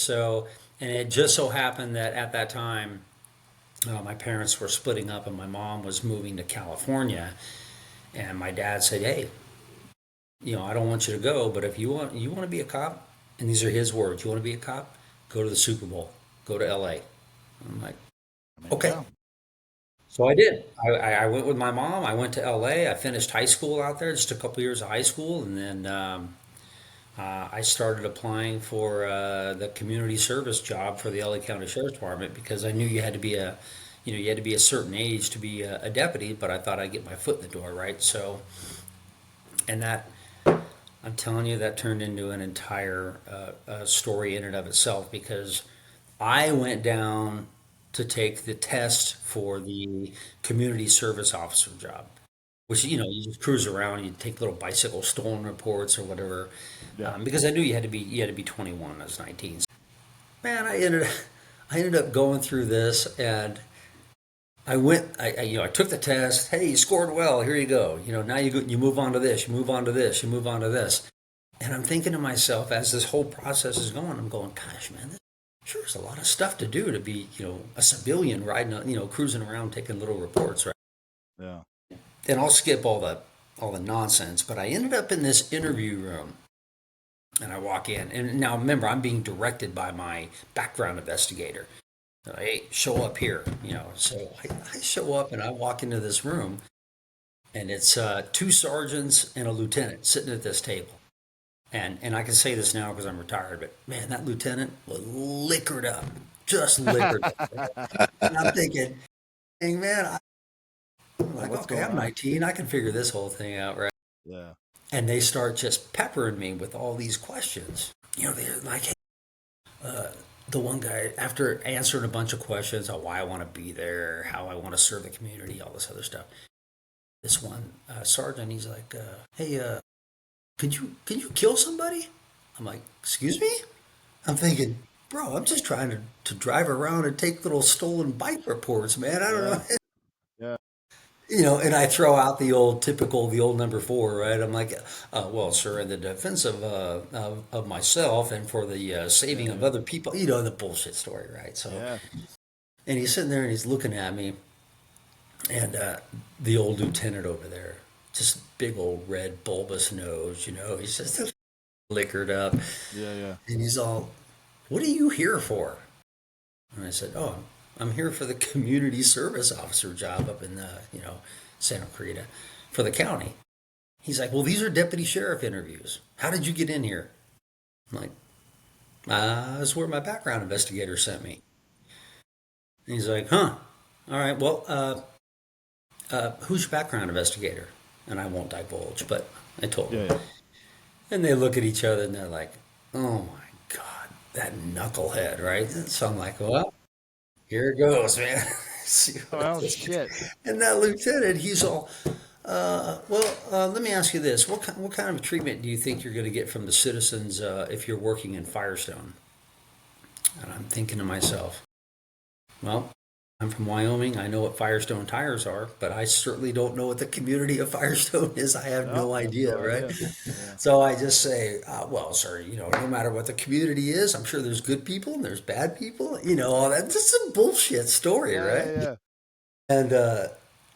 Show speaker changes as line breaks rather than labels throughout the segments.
So, and it just so happened that at that time, my parents were splitting up and my mom was moving to California. And my dad said, "Hey, I don't want you to go, but if you want to be a cop," and these are his words, "you want to be a cop, go to the Super Bowl, go to LA." I'm like,
There you
okay.
go.
So I did. I went with my mom. I went to LA. I finished high school out there, just a couple years of high school, and then I started applying for the community service job for the LA County Sheriff's Department because I knew you had to be a certain age to be a deputy, but I thought I'd get my foot in the door, right? So, and that I'm telling you, that turned into an entire story in and of itself because I went down to take the test for the community service officer job, which, you just cruise around, you take little bicycle stolen reports or whatever,
Yeah.
because I knew you had to be 21 when I was 19. Man, I ended up going through this, and I took the test. Hey, you scored well. Here you go. Now you move on to this. You move on to this. You move on to this. And I'm thinking to myself as this whole process is going, I'm going, gosh, man, this sure is a lot of stuff to do to be, a civilian riding, cruising around taking little reports, right?
Yeah.
And I'll skip all the nonsense, but I ended up in this interview room, and I walk in, and now remember, I'm being directed by my background investigator. Hey, show up here, So I show up and I walk into this room, and it's two sergeants and a lieutenant sitting at this table. And I can say this now because I'm retired, but man, that lieutenant was liquored up, just liquored up. Right? And I'm thinking, hey man, I'm
Like,
like,
what's
okay,
going
I'm
on?
19, I can figure this whole thing out, right?
Yeah.
And they start just peppering me with all these questions. They're like, hey, the one guy, after answering a bunch of questions on why I want to be there, how I want to serve the community, all this other stuff, this one sergeant, he's like, hey, could you kill somebody? I'm like, excuse me? I'm thinking, bro, I'm just trying to drive around and take little stolen bike reports, man. I don't
Yeah.
know.
Yeah.
And I throw out the old number four, right? I'm like, well, sir, in the defense of myself and for the
Yeah.
saving of
Yeah.
other people, the bullshit story, right? So,
Yeah.
and he's sitting there and he's looking at me, and the old lieutenant over there, just big old red bulbous nose, he's just liquored up,
Yeah. Yeah.
and he's all, "What are you here for?" And I said, "Oh, I'm here for the community service officer job up in Santa Clarita for the county." He's like, "Well, these are deputy sheriff interviews. How did you get in here?" I'm like, "That's where my background investigator sent me." And he's like, "Huh? All right. Well, who's your background investigator?" And I won't divulge, but I told him.
Yeah. Yeah.
And they look at each other and they're like, "Oh my God, that knucklehead, right?" So I'm like, "Well, here it goes, man." See what
Oh
this
shit.
And that lieutenant, he's all, well, let me ask you this. What kind of treatment do you think you're going to get from the citizens if you're working in Firestone? And I'm thinking to myself, well, I'm from Wyoming. I know what Firestone tires are, but I certainly don't know what the community of Firestone is. I have
No,
no
I have no
idea, right?
idea. Yeah.
So I just say, well, sir, no matter what the community is, I'm sure there's good people and there's bad people, all that. Just a bullshit story,
Yeah.
right?
Yeah. Yeah.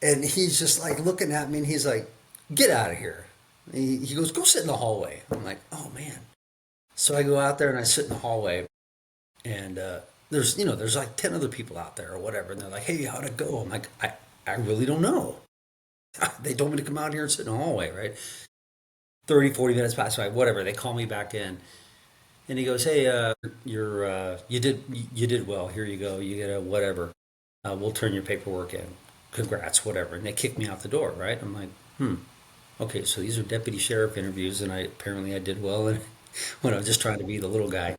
And he's just like looking at me, and he's like, "Get out of here." He goes, "Go sit in the hallway." I'm like, "Oh man." So I go out there and I sit in the hallway, and there's like 10 other people out there or whatever, and they're like, "Hey, how'd it go?" I'm like, I really don't know. They told me to come out here and sit in the hallway, right? 30, 40 minutes pass by, whatever. They call me back in, and he goes, "Hey, you did well. Here you go. You get a whatever. We'll turn your paperwork in. Congrats, whatever." And they kicked me out the door, right? I'm like, okay, so these are deputy sheriff interviews, and apparently I did well, and when I was just trying to be the little guy.